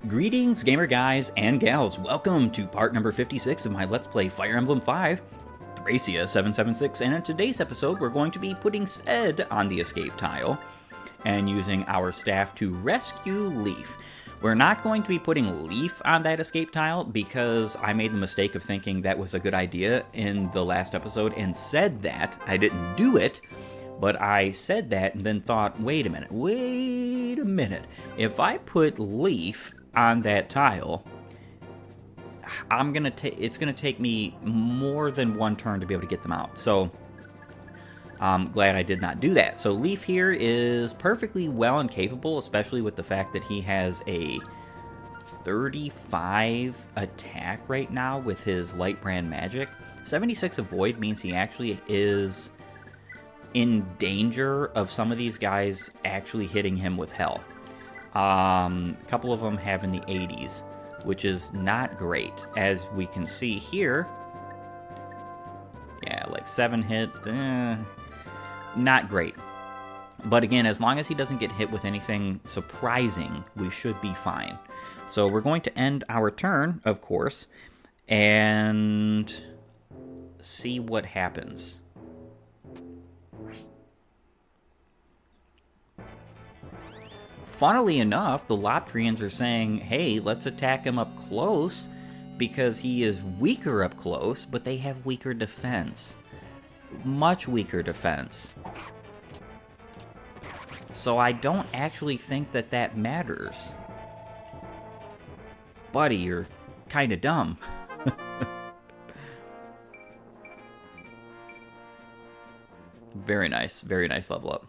Greetings, gamer guys and gals. Welcome to part number 56 of my Let's Play Fire Emblem 5, Thracia 776, and in today's episode we're going to be putting Sed on the escape tile and using our staff to rescue Leif. We're not going to be putting Leif on that escape tile because I made the mistake of thinking that was a good idea in the last episode and said that. I didn't do it, but I said that and then thought, wait a minute. If I put Leif on that tile, it's gonna take me more than one turn to be able to get them out. So I'm glad I did not do that. So Leif here is perfectly well and capable, especially with the fact that he has a 35 attack right now with his light brand magic. 76 avoid means he actually is in danger of some of these guys actually hitting him with hell. A couple of them have in the 80s, which is not great. As we can see here, yeah, like 7 hit, not great. But again, as long as he doesn't get hit with anything surprising, we should be fine. So we're going to end our turn, of course, and see what happens. Funnily enough, the Loptrians are saying, hey, let's attack him up close because he is weaker up close, but they have weaker defense. Much weaker defense. So I don't actually think that that matters. Buddy, you're kind of dumb. Very nice level up.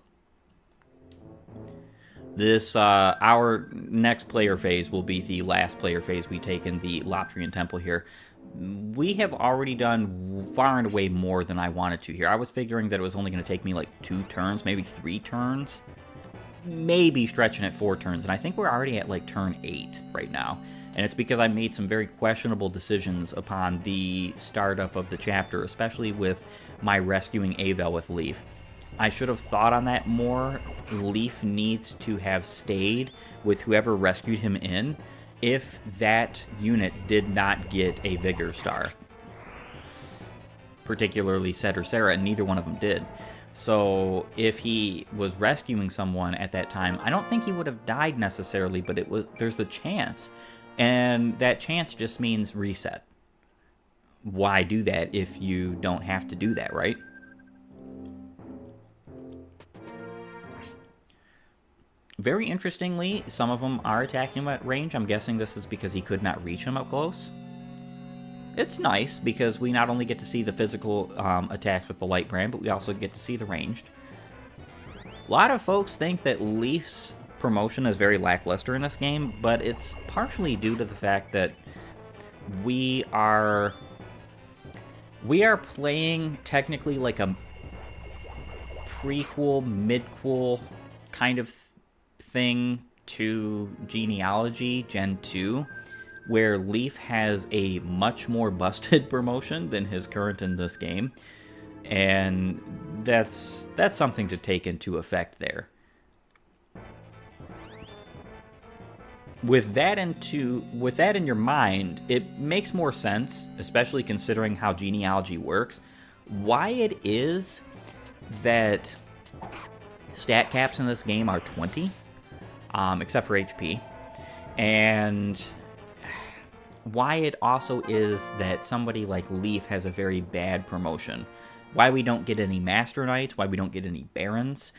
This, our next player phase will be the last player phase we take in the Loptrian Temple here. We have already done far and away more than I wanted to here. I was figuring that it was only going to take me like 2 turns, maybe 3 turns. Maybe stretching it 4 turns, and I think we're already at like turn 8 right now. And it's because I made some very questionable decisions upon the startup of the chapter, especially with my rescuing Veld with Leif. I should have thought on that more. Leif needs to have stayed with whoever rescued him in if that unit did not get a Vigor Star. Particularly Sed or Sarah, and neither one of them did. So if he was rescuing someone at that time, I don't think he would have died necessarily, but there's the chance. And that chance just means reset. Why do that if you don't have to do that, right? Very interestingly, some of them are attacking him at range. I'm guessing this is because he could not reach him up close. It's nice because we not only get to see the physical attacks with the light brand, but we also get to see the ranged. A lot of folks think that Leif's promotion is very lackluster in this game, but it's partially due to the fact that we are playing technically like a prequel, midquel kind of thing to Genealogy Gen 2, where Leif has a much more busted promotion than his current in this game, and that's something to take into effect there. With that in your mind, it makes more sense, especially considering how Genealogy works, why it is that stat caps in this game are 20. Except for HP, and why it also is that somebody like Leif has a very bad promotion. Why we don't get any Master Knights, why we don't get any Barons.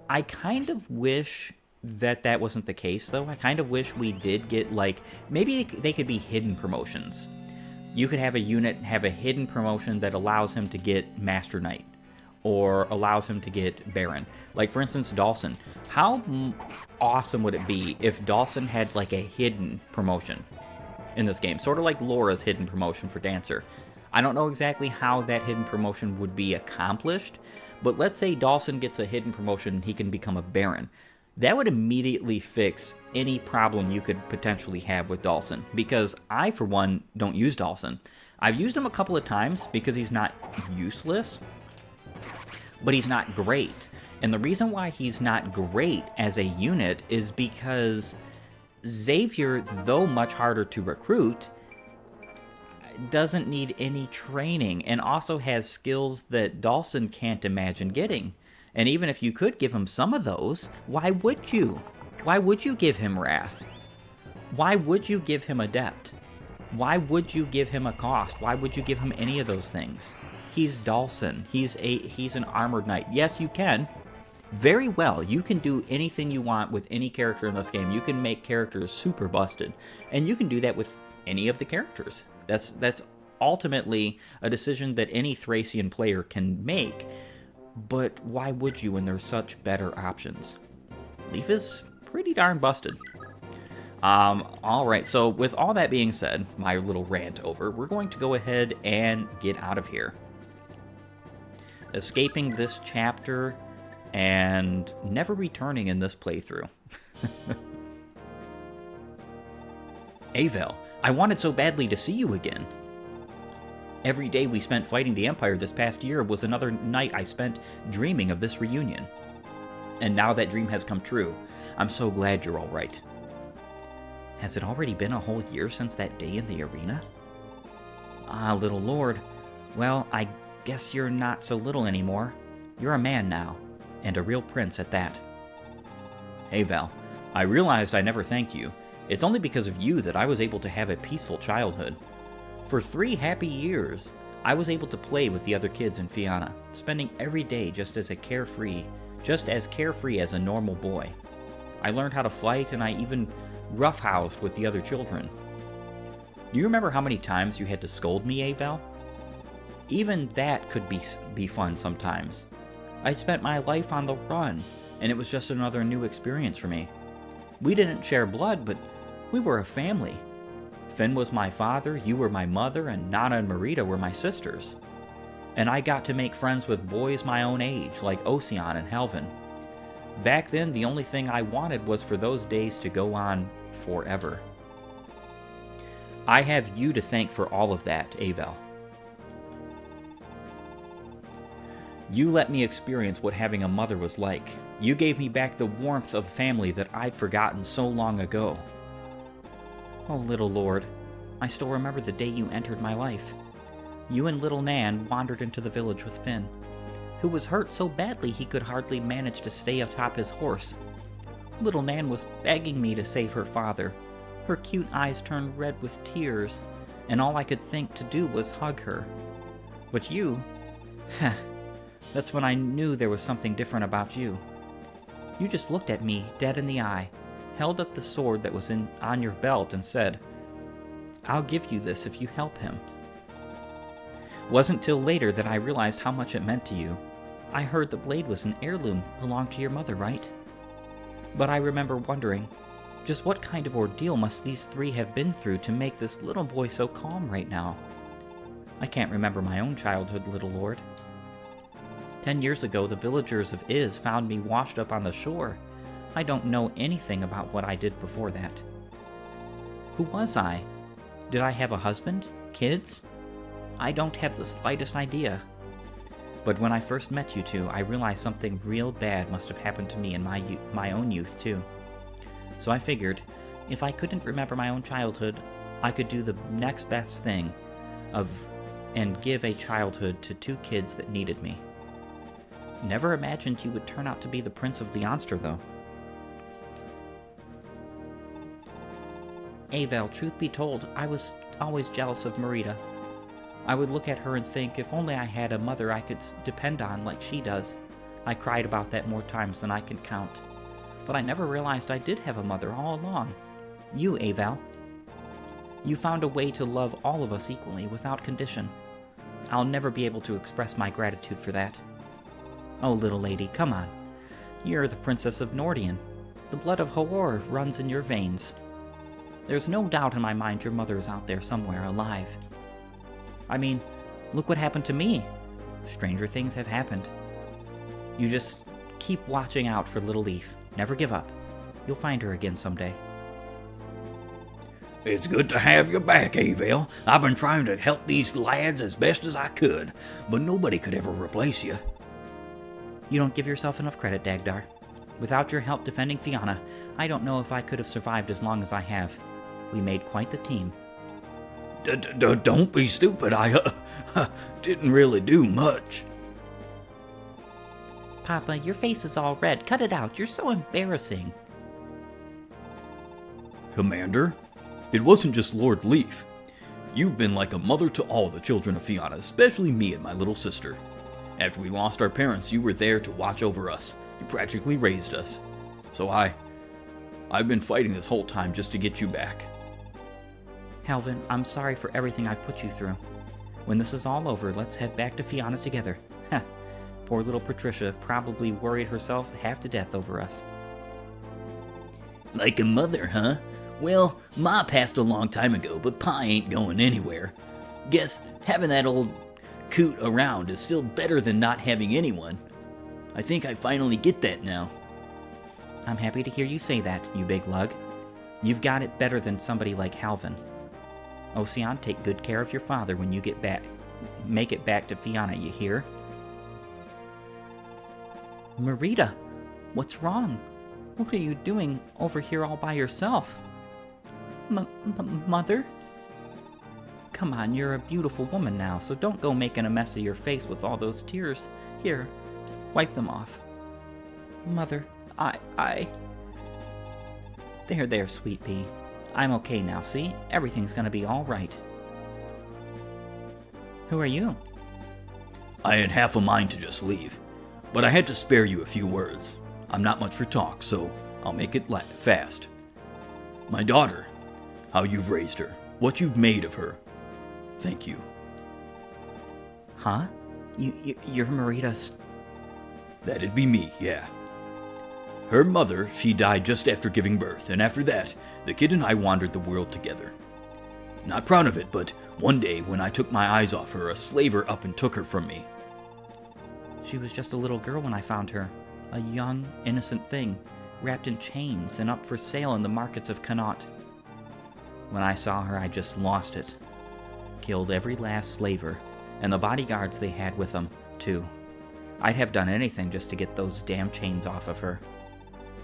I kind of wish that wasn't the case, though. I kind of wish we did get, like, maybe they could be hidden promotions. You could have a unit have a hidden promotion that allows him to get Master Knight, or allows him to get Baron. Like, for instance, Dawson. How awesome would it be if Dawson had, like, a hidden promotion in this game? Sort of like Laura's hidden promotion for Dancer. I don't know exactly how that hidden promotion would be accomplished, but let's say Dawson gets a hidden promotion and he can become a Baron. That would immediately fix any problem you could potentially have with Dawson, because I, for one, don't use Dawson. I've used him a couple of times because he's not useless, but he's not great. And the reason why he's not great as a unit is because Xavier, though much harder to recruit, doesn't need any training and also has skills that Dawson can't imagine getting. And even if you could give him some of those, why would you? Why would you give him Wrath? Why would you give him Adept? Why would you give him a Cost? Why would you give him any of those things? He's Dawson. He's an Armored Knight. Yes, you can. Very well, you can do anything you want with any character in this game. You can make characters super busted. And you can do that with any of the characters. That's ultimately a decision that any Thracian player can make. But why would you when there's such better options? Leif is pretty darn busted. Alright, so with all that being said, my little rant over, we're going to go ahead and get out of here. Escaping this chapter and never returning in this playthrough. Veld, I wanted so badly to see you again. Every day we spent fighting the Empire this past year was another night I spent dreaming of this reunion. And now that dream has come true. I'm so glad you're all right. Has it already been a whole year since that day in the arena? Ah, little lord. Well, I guess you're not so little anymore. You're a man now, and a real prince at that. Hey, Val. I realized I never thanked you. It's only because of you that I was able to have a peaceful childhood. For 3 happy years, I was able to play with the other kids in Fianna, spending every day just as carefree as a normal boy. I learned how to fight, and I even roughhoused with the other children. Do you remember how many times you had to scold me, Val? Even that could be fun sometimes. I spent my life on the run, and it was just another new experience for me. We didn't share blood, but we were a family. Finn was my father, you were my mother, and Nana and Marita were my sisters. And I got to make friends with boys my own age, like Ocean and Helvin. Back then, the only thing I wanted was for those days to go on forever. I have you to thank for all of that, Val. You let me experience what having a mother was like. You gave me back the warmth of family that I'd forgotten so long ago. Oh, little lord, I still remember the day you entered my life. You and little Nan wandered into the village with Finn, who was hurt so badly he could hardly manage to stay atop his horse. Little Nan was begging me to save her father. Her cute eyes turned red with tears, and all I could think to do was hug her. But you... that's when I knew there was something different about you. You just looked at me dead in the eye, held up the sword that was on your belt, and said, "I'll give you this if you help him." Wasn't till later that I realized how much it meant to you. I heard the blade was an heirloom, belonged to your mother, right? But I remember wondering, just what kind of ordeal must these 3 have been through to make this little boy so calm right now? I can't remember my own childhood, little lord. 10 years ago, the villagers of Iz found me washed up on the shore. I don't know anything about what I did before that. Who was I? Did I have a husband? Kids? I don't have the slightest idea. But when I first met you two, I realized something real bad must have happened to me in my own youth, too. So I figured, if I couldn't remember my own childhood, I could do the next best thing and give a childhood to 2 kids that needed me. Never imagined you would turn out to be the Prince of Leonster, though. Val, truth be told, I was always jealous of Marita. I would look at her and think, if only I had a mother I could depend on like she does. I cried about that more times than I can count. But I never realized I did have a mother all along. You, Val. You found a way to love all of us equally, without condition. I'll never be able to express my gratitude for that. Oh, little lady, come on. You're the Princess of Nordian. The blood of Hoor runs in your veins. There's no doubt in my mind your mother is out there somewhere, alive. I mean, look what happened to me. Stranger things have happened. You just keep watching out for little Leif. Never give up. You'll find her again someday. It's good to have you back, Val. I've been trying to help these lads as best as I could, but nobody could ever replace you. You don't give yourself enough credit, Dagdar. Without your help defending Fianna, I don't know if I could have survived as long as I have. We made quite the team. Don't be stupid. I didn't really do much. Papa, your face is all red. Cut it out. You're so embarrassing. Commander, it wasn't just Lord Leif. You've been like a mother to all the children of Fianna, especially me and my little sister. After we lost our parents, you were there to watch over us. You practically raised us. So I've been fighting this whole time just to get you back. Halvin, I'm sorry for everything I've put you through. When this is all over, let's head back to Fianna together. Heh. Poor little Patricia probably worried herself half to death over us. Like a mother, huh? Well, Ma passed a long time ago, but Pa ain't going anywhere. Guess having that old coot around is still better than not having anyone. I think I finally get that now. I'm happy to hear you say that, you big lug. You've got it better than somebody like Halvin. Ocean, take good care of your father when you get back. Make it back to Fianna, you hear? Marita, what's wrong? What are you doing over here all by yourself? Mother? Come on, you're a beautiful woman now, so don't go making a mess of your face with all those tears. Here, wipe them off. Mother, I... There, sweet pea. I'm okay now, see? Everything's gonna be all right. Who are you? I had half a mind to just leave, but I had to spare you a few words. I'm not much for talk, so I'll make it fast. My daughter, how you've raised her, what you've made of her. Thank you. Huh? You're Marita's... That'd be me, yeah. Her mother, she died just after giving birth, and after that, the kid and I wandered the world together. Not proud of it, but one day when I took my eyes off her, a slaver up and took her from me. She was just a little girl when I found her. A young, innocent thing, wrapped in chains and up for sale in the markets of Connaught. When I saw her, I just lost it. Killed every last slaver, and the bodyguards they had with them, too. I'd have done anything just to get those damn chains off of her.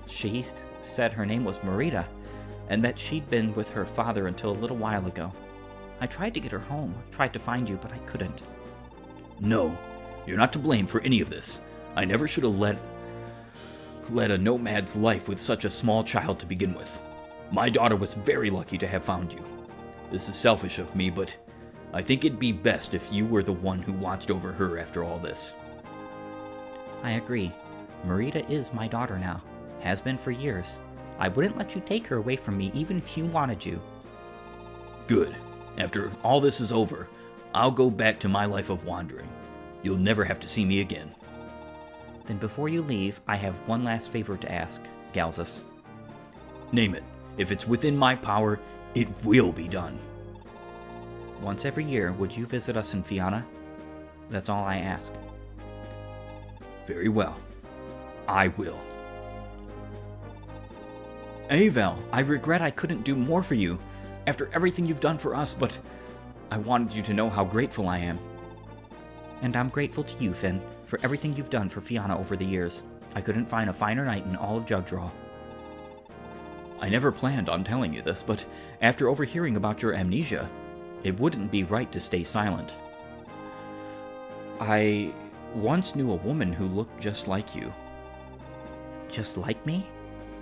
She said her name was Marita, and that she'd been with her father until a little while ago. I tried to get her home, tried to find you, but I couldn't. No, you're not to blame for any of this. I never should have led a nomad's life with such a small child to begin with. My daughter was very lucky to have found you. This is selfish of me, but I think it'd be best if you were the one who watched over her after all this. I agree. Marita is my daughter now. Has been for years. I wouldn't let you take her away from me even if you wanted you. Good. After all this is over, I'll go back to my life of wandering. You'll never have to see me again. Then before you leave, I have one last favor to ask, Galzus. Name it. If it's within my power, it will be done. Once every year, would you visit us in Fianna? That's all I ask. Very well. I will. Vel, I regret I couldn't do more for you after everything you've done for us, but I wanted you to know how grateful I am. And I'm grateful to you, Finn, for everything you've done for Fianna over the years. I couldn't find a finer night in all of Jugdraw. I never planned on telling you this, but after overhearing about your amnesia, it wouldn't be right to stay silent. I once knew a woman who looked just like you. Just like me?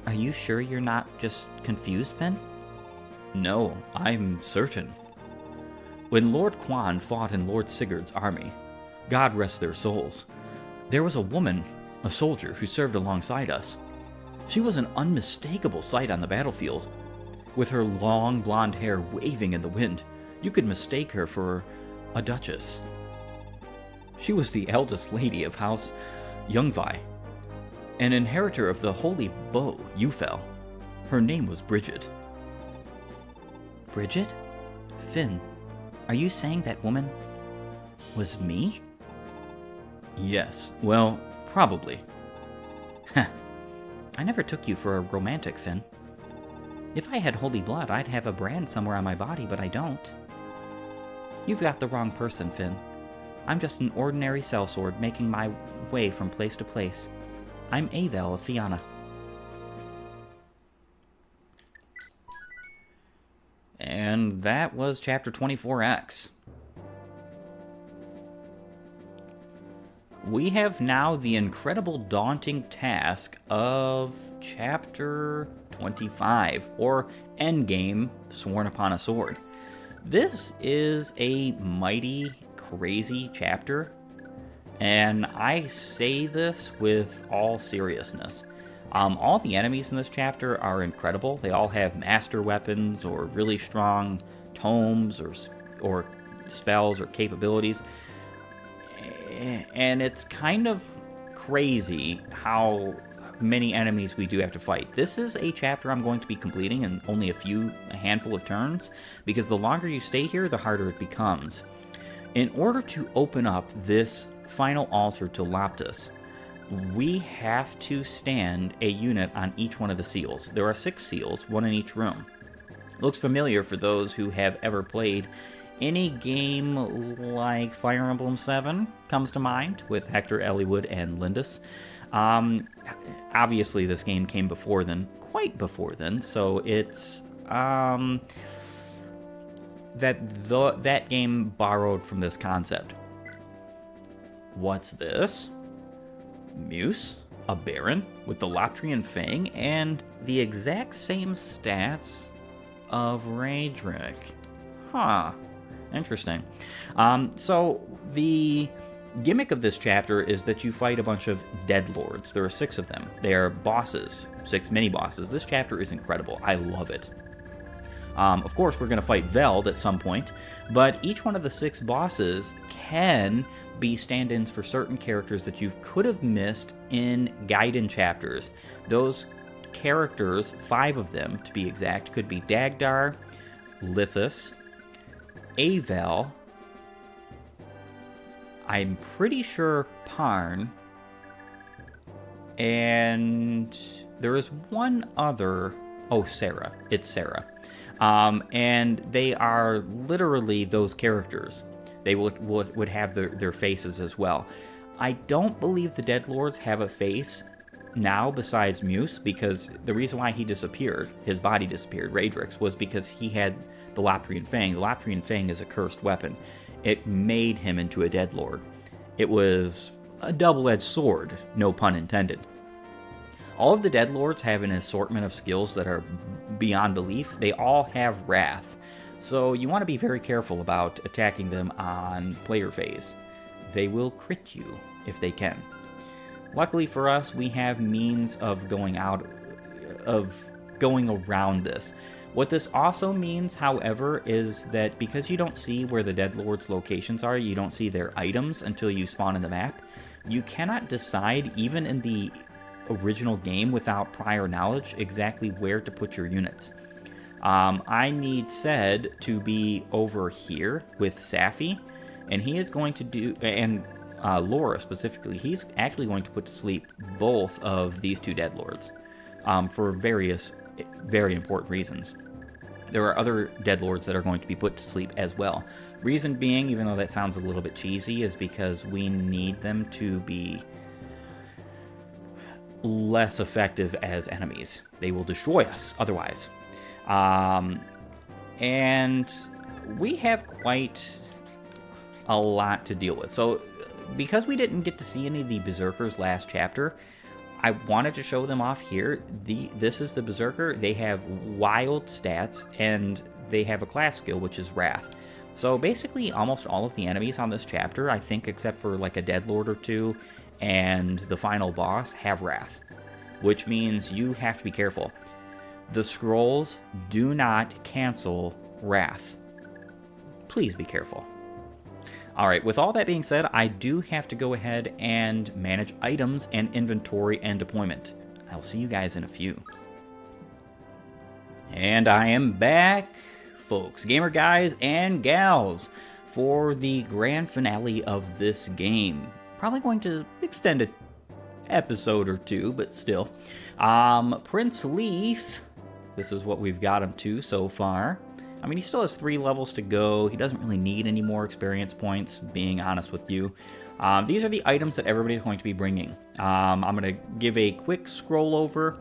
Are you sure you're not just confused, Finn? No, I'm certain. When Lord Quan fought in Lord Sigurd's army, God rest their souls, there was a woman, a soldier, who served alongside us. She was an unmistakable sight on the battlefield. With her long blonde hair waving in the wind, you could mistake her for a duchess. She was the eldest lady of House Youngvi, an inheritor of the holy bow, Ufel. Her name was Bridget. Bridget? Finn, are you saying that woman was me? Yes, well, probably. Heh. I never took you for a romantic, Finn. If I had holy blood, I'd have a brand somewhere on my body, but I don't. You've got the wrong person, Finn. I'm just an ordinary sellsword making my way from place to place. I'm Vel of Fianna. And that was Chapter 24X. We have now the incredible daunting task of Chapter 25, or Endgame, Sworn Upon a Sword. This is a mighty, crazy chapter, and I say this with all seriousness. All the enemies in this chapter are incredible. They all have master weapons or really strong tomes or spells or capabilities. And it's kind of crazy how many enemies we do have to fight. This is a chapter I'm going to be completing in only a handful of turns, because the longer you stay here, the harder it becomes. In order to open up this final altar to Loptus, we have to stand a unit on each one of the seals. There are 6 seals, 1 in each room. Looks familiar for those who have ever played any game like Fire Emblem 7 comes to mind, with Hector, Eliwood, and Lindis. Obviously, this game came before then, quite before then, so it's that game borrowed from this concept. What's this? Muse, a Baron with the Lotrian Fang and the exact same stats of Raedric. Huh. Interesting. So the gimmick of this chapter is that you fight a bunch of dead lords. There are 6 of them. They are bosses, 6 mini-bosses. This chapter is incredible. I love it. Of course, we're going to fight Veld at some point, but each one of the 6 bosses can be stand-ins for certain characters that you could have missed in Gaiden chapters. Those characters, 5 of them to be exact, could be Dagdar, Lithus, Avel, I'm pretty sure Parn, and there is one other. Oh, Sarah. It's Sarah. And they are literally those characters. They would have their faces as well. I don't believe the Dead Lords have a face now besides Muse, because the reason why he disappeared, his body disappeared, Raedric's, was because he had the Lotrian Fang. The Lotrian Fang is a cursed weapon. It made him into a Dead Lord. It was a double-edged sword, no pun intended. All of the Dead Lords have an assortment of skills that are beyond belief. They all have Wrath, so you want to be very careful about attacking them on player phase. They will crit you if they can. Luckily for us, we have means of going around this. What this also means, however, is that because you don't see where the Dead Lord's locations are, you don't see their items until you spawn in the map, you cannot decide, even in the original game without prior knowledge, exactly where to put your units. I need Ced to be over here with Safi, and he is going to do, and Laura specifically, he's actually going to put to sleep both of these 2 Dead Lords for various very important reasons. There are other Dead Lords that are going to be put to sleep as well. Reason being, even though that sounds a little bit cheesy, is because we need them to be less effective as enemies. They will destroy us otherwise. And we have quite a lot to deal with. So because we didn't get to see any of the Berserkers last chapter, I wanted to show them off here. This is the Berserker. They have wild stats, and they have a class skill, which is Wrath. So basically, almost all of the enemies on this chapter, I think except for like a Dead Lord or 2, and the final boss, have Wrath, which means you have to be careful. The scrolls do not cancel Wrath. Please be careful. Alright, with all that being said, I do have to go ahead and manage items and inventory and deployment. I'll see you guys in a few. And I am back, folks, gamer guys and gals, for the grand finale of this game. Probably going to extend an episode or 2, but still. Prince Leif, this is what we've got him to so far. I mean, he still has 3 levels to go. He doesn't really need any more experience points, being honest with you. These are the items that everybody's going to be bringing. I'm going to give a quick scroll over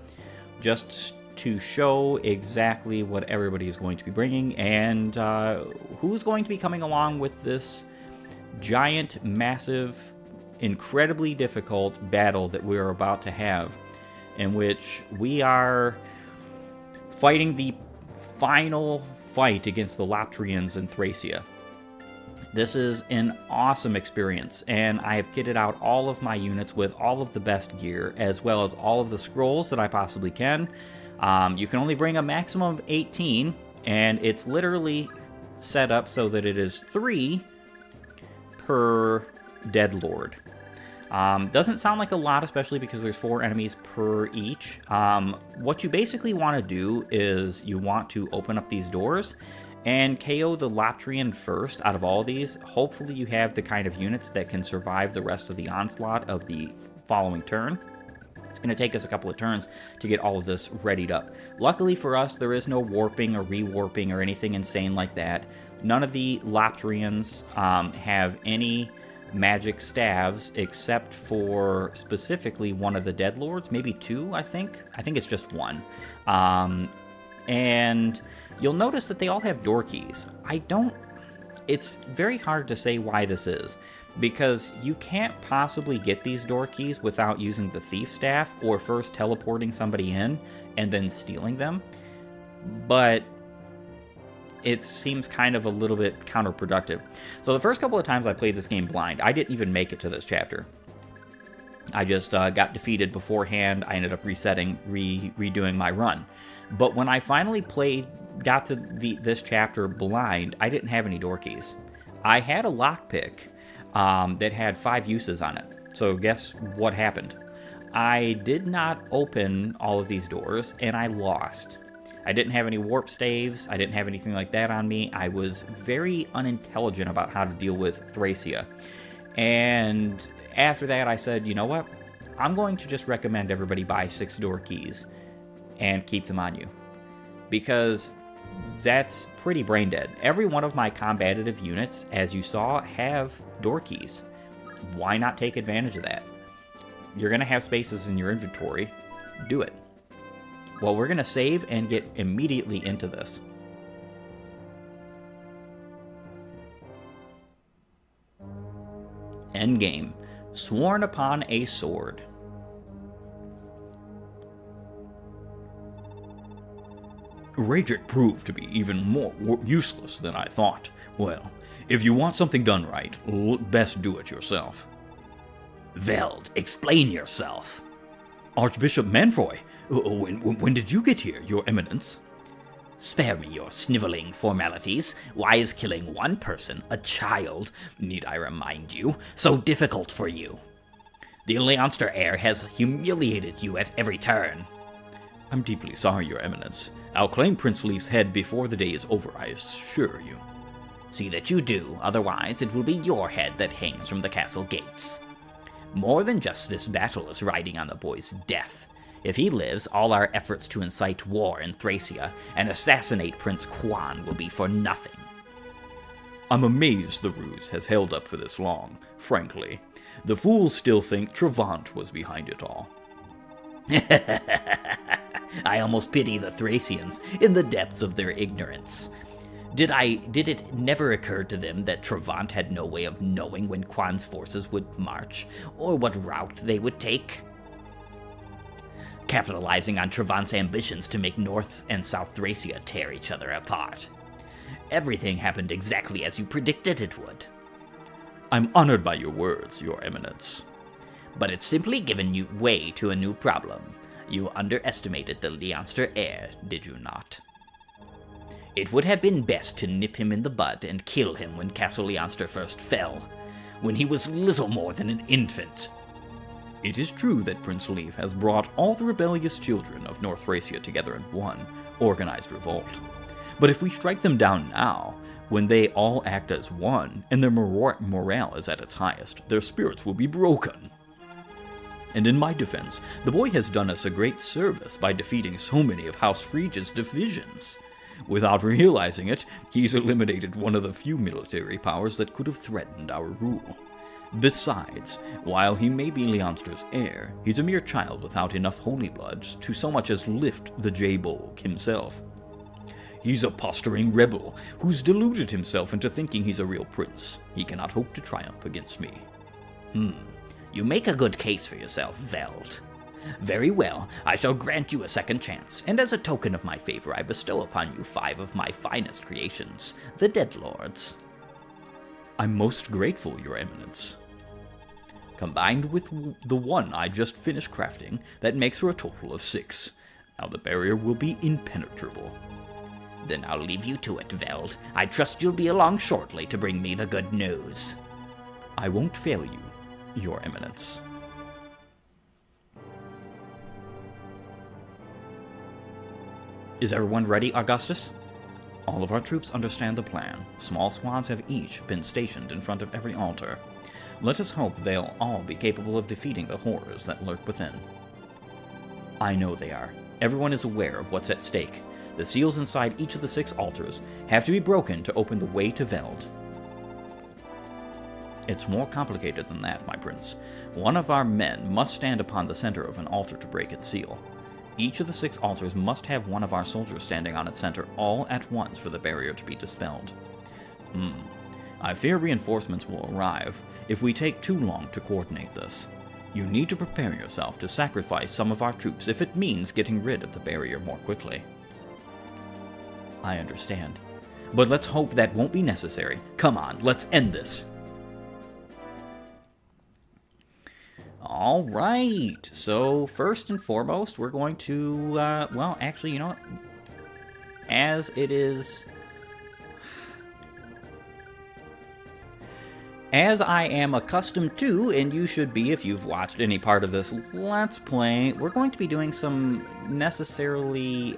just to show exactly what everybody is going to be bringing and who's going to be coming along with this giant, massive, incredibly difficult battle that we're about to have, in which we are fighting the final fight against the Loptrians in Thracia. This is an awesome experience, and I have kitted out all of my units with all of the best gear, as well as all of the scrolls that I possibly can. You can only bring a maximum of 18, and it's literally set up so that it is 3 per Dead Lord. Doesn't sound like a lot, especially because there's 4 enemies per each. What you basically want to do is you want to open up these doors and KO the Loptrian first out of all these. Hopefully you have the kind of units that can survive the rest of the onslaught of the following turn. It's going to take us a couple of turns to get all of this readied up. Luckily for us, there is no warping or rewarping or anything insane like that. None of the Loptrians have any magic staves except for specifically one of the Dead Lords, maybe 2, I think. I think it's just 1. And you'll notice that they all have door keys. It's very hard to say why this is, because you can't possibly get these door keys without using the thief staff or first teleporting somebody in and then stealing them. But it seems kind of a little bit counterproductive. So the first couple of times I played this game blind, I didn't even make it to this chapter. I just got defeated beforehand. I ended up resetting, redoing my run. But when I finally got to this chapter blind, I didn't have any door keys. I had a lockpick that had 5 uses on it. So guess what happened? I did not open all of these doors, and I lost. I didn't have any warp staves. I didn't have anything like that on me. I was very unintelligent about how to deal with Thracia. And after that, I said, you know what? I'm going to just recommend everybody buy 6 door keys and keep them on you, because that's pretty brain dead. Every one of my combative units, as you saw, have door keys. Why not take advantage of that? You're going to have spaces in your inventory. Do it. Well, we're going to save and get immediately into this. Endgame. Sworn upon a sword. Rajek proved to be even more useless than I thought. Well, if you want something done right, best do it yourself. Veld, explain yourself. Archbishop Manfroy, when did you get here, Your Eminence? Spare me your sniveling formalities. Why is killing one person, a child, need I remind you, so difficult for you? The Leonster heir has humiliated you at every turn. I'm deeply sorry, Your Eminence. I'll claim Prince Leif's head before the day is over, I assure you. See that you do, otherwise it will be your head that hangs from the castle gates. More than just this battle is riding on the boy's death. If he lives, all our efforts to incite war in Thracia and assassinate Prince Quan will be for nothing. I'm amazed the ruse has held up for this long, frankly. The fools still think Travant was behind it all. I almost pity the Thracians in the depths of their ignorance. Did it never occur to them that Travant had no way of knowing when Quan's forces would march, or what route they would take? Capitalizing on Travant's ambitions to make North and South Thracia tear each other apart. Everything happened exactly as you predicted it would. I'm honored by your words, Your Eminence. But it's simply given you way to a new problem. You underestimated the Leonster heir, did you not? It would have been best to nip him in the bud and kill him when Castle Leonster first fell, when he was little more than an infant. It is true that Prince Leif has brought all the rebellious children of North Thracia together in one organized revolt. But if we strike them down now, when they all act as one, and their morale is at its highest, their spirits will be broken. And in my defense, the boy has done us a great service by defeating so many of House Friege's divisions. Without realizing it, he's eliminated one of the few military powers that could have threatened our rule. Besides, while he may be Leonster's heir, he's a mere child without enough holy blood to so much as lift the J-Bolg himself. He's a posturing rebel who's deluded himself into thinking he's a real prince. He cannot hope to triumph against me. You make a good case for yourself, Veld. Very well, I shall grant you a second chance, and as a token of my favor I bestow upon you 5 of my finest creations, the Dead Lords. I'm most grateful, Your Eminence. Combined with the one I just finished crafting, that makes for a total of 6. Now the barrier will be impenetrable. Then I'll leave you to it, Veld. I trust you'll be along shortly to bring me the good news. I won't fail you, Your Eminence. Is everyone ready, Augustus? All of our troops understand the plan. Small squads have each been stationed in front of every altar. Let us hope they'll all be capable of defeating the horrors that lurk within. I know they are. Everyone is aware of what's at stake. The seals inside each of the 6 altars have to be broken to open the way to Veld. It's more complicated than that, my prince. One of our men must stand upon the center of an altar to break its seal. Each of the 6 altars must have one of our soldiers standing on its center all at once for the barrier to be dispelled. I fear reinforcements will arrive if we take too long to coordinate this. You need to prepare yourself to sacrifice some of our troops if it means getting rid of the barrier more quickly. I understand. But let's hope that won't be necessary. Come on, let's end this. All right. So first and foremost, we're going to, well, actually, you know what? As it is... As I am accustomed to, and you should be if you've watched any part of this Let's Play, we're going to be doing some necessarily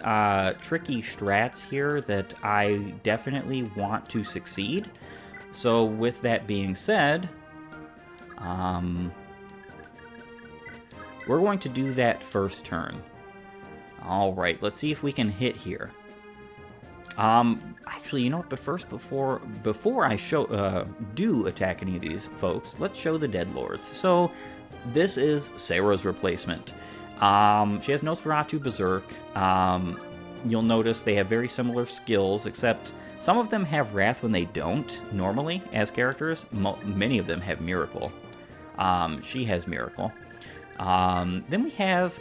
tricky strats here that I definitely want to succeed. So with that being said, we're going to do that first turn. All right, let's see if we can hit here. Actually, you know what? But first, before I do attack any of these folks, let's show the Dead Lords. So, this is Sarah's replacement. She has Nosferatu Berserk. You'll notice they have very similar skills, except some of them have Wrath when they don't, normally, as characters. Many of them have Miracle. She has Miracle. Then we have...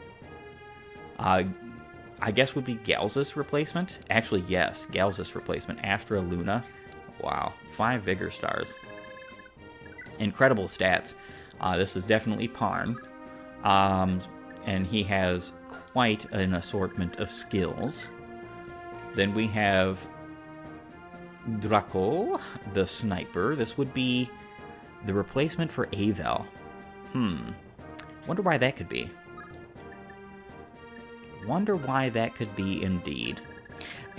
I guess would be Galzus replacement. Actually, yes, Galzus replacement. Astra Luna. Wow, 5 Vigor stars. Incredible stats. This is definitely Parn. And he has quite an assortment of skills. Then we have Draco, the sniper. This would be the replacement for Avel. Wonder why that could be. Wonder why that could be indeed.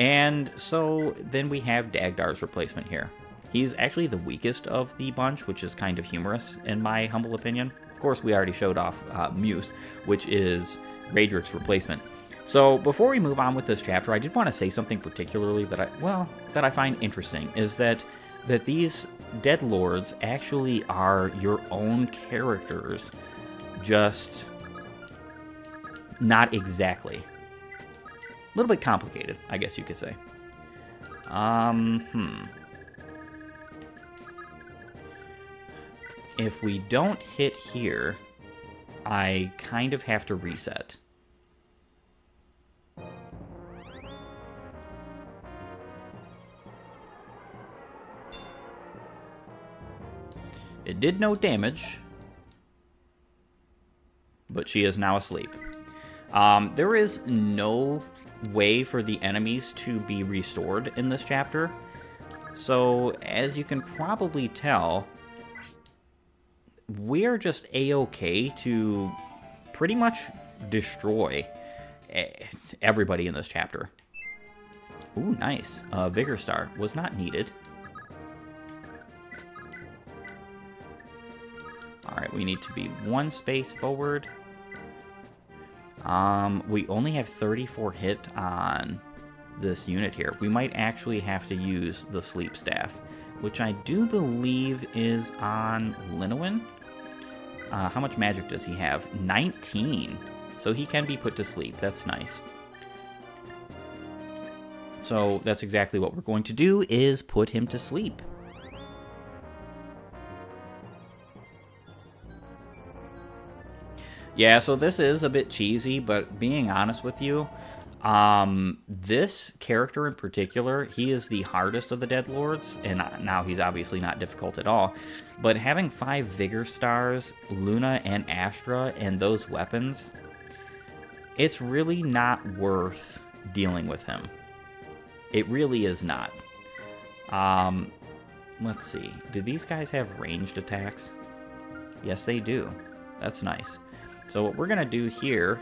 And so then we have Dagdar's replacement here. He's actually the weakest of the bunch, which is kind of humorous in my humble opinion. Of course, we already showed off Muse, which is Raedric's replacement. So before we move on with this chapter, I did want to say something particularly that I find interesting, is that these Dead Lords actually are your own characters, just not exactly. A little bit complicated, I guess you could say. If we don't hit here, I kind of have to reset. It did no damage, but she is now asleep. There is no way for the enemies to be restored in this chapter. So, as you can probably tell, we're just A-okay to pretty much destroy everybody in this chapter. Ooh, nice. Vigor Star was not needed. Alright, we need to be 1 space forward. We only have 34 hit on this unit here. We might actually have to use the sleep staff. which I do believe is on Linowin. How much magic does he have? 19. So he can be put to sleep. That's nice. So that's exactly what we're going to do, is put him to sleep. Yeah, so this is a bit cheesy, but being honest with you, this character in particular, he is the hardest of the Dead Lords, and now he's obviously not difficult at all. But having 5 Vigor Stars, Luna and Astra, and those weapons, it's really not worth dealing with him. It really is not. Let's see. Do these guys have ranged attacks? Yes, they do. That's nice. So what we're going to do here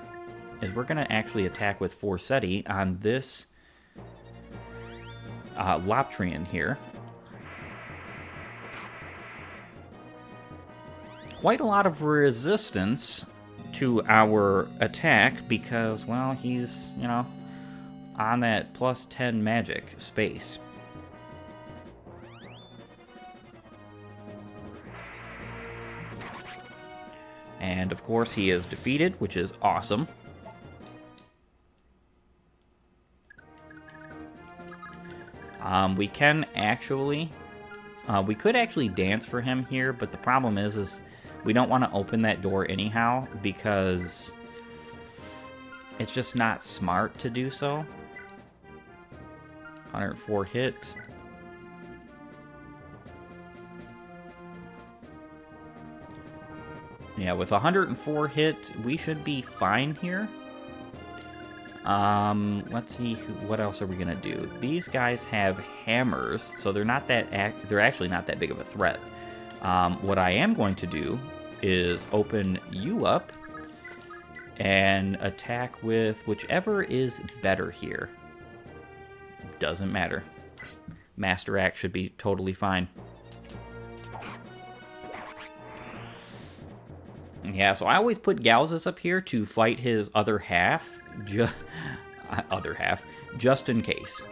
is we're going to actually attack with Forseti on this Loptrian here. Quite a lot of resistance to our attack because, well, he's, you know, on that plus 10 magic space. And of course he is defeated, which is awesome. We can actually, we could actually dance for him here, but the problem is we don't want to open that door anyhow because it's just not smart to do so. 104 hit. Yeah, with 104 hit, we should be fine here. Let's see, what else are we gonna do? These guys have hammers, so they're not that they're actually not that big of a threat. What I am going to do is open you up and attack with whichever is better here. Doesn't matter. Master Axe should be totally fine. Yeah, so I always put Galzus up here to fight his other half, just in case.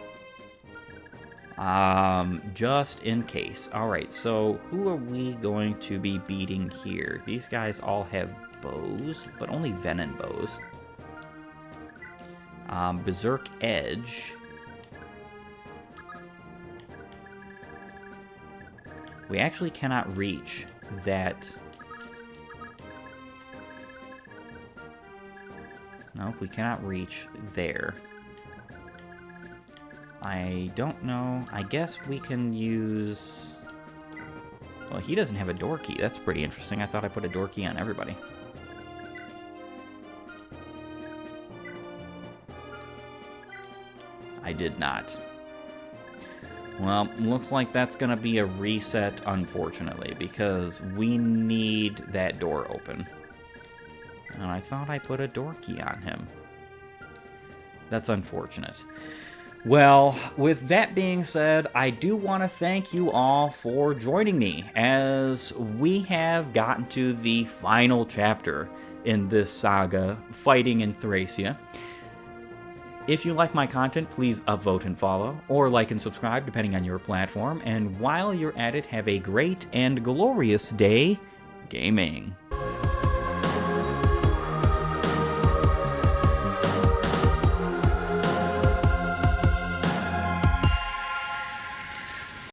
Just in case. Alright, so who are we going to be beating here? These guys all have bows, but only Venom bows. Berserk Edge. We actually cannot reach that. Nope, we cannot reach there. I don't know. I guess we can use... Well, he doesn't have a door key. That's pretty interesting. I thought I put a door key on everybody. I did not. Well, looks like that's going to be a reset, unfortunately, because we need that door open. And I thought I put a door key on him. That's unfortunate. Well, with that being said, I do want to thank you all for joining me as we have gotten to the final chapter in this saga, Fighting in Thracia. If you like my content, please upvote and follow, or like and subscribe depending on your platform. And while you're at it, have a great and glorious day gaming.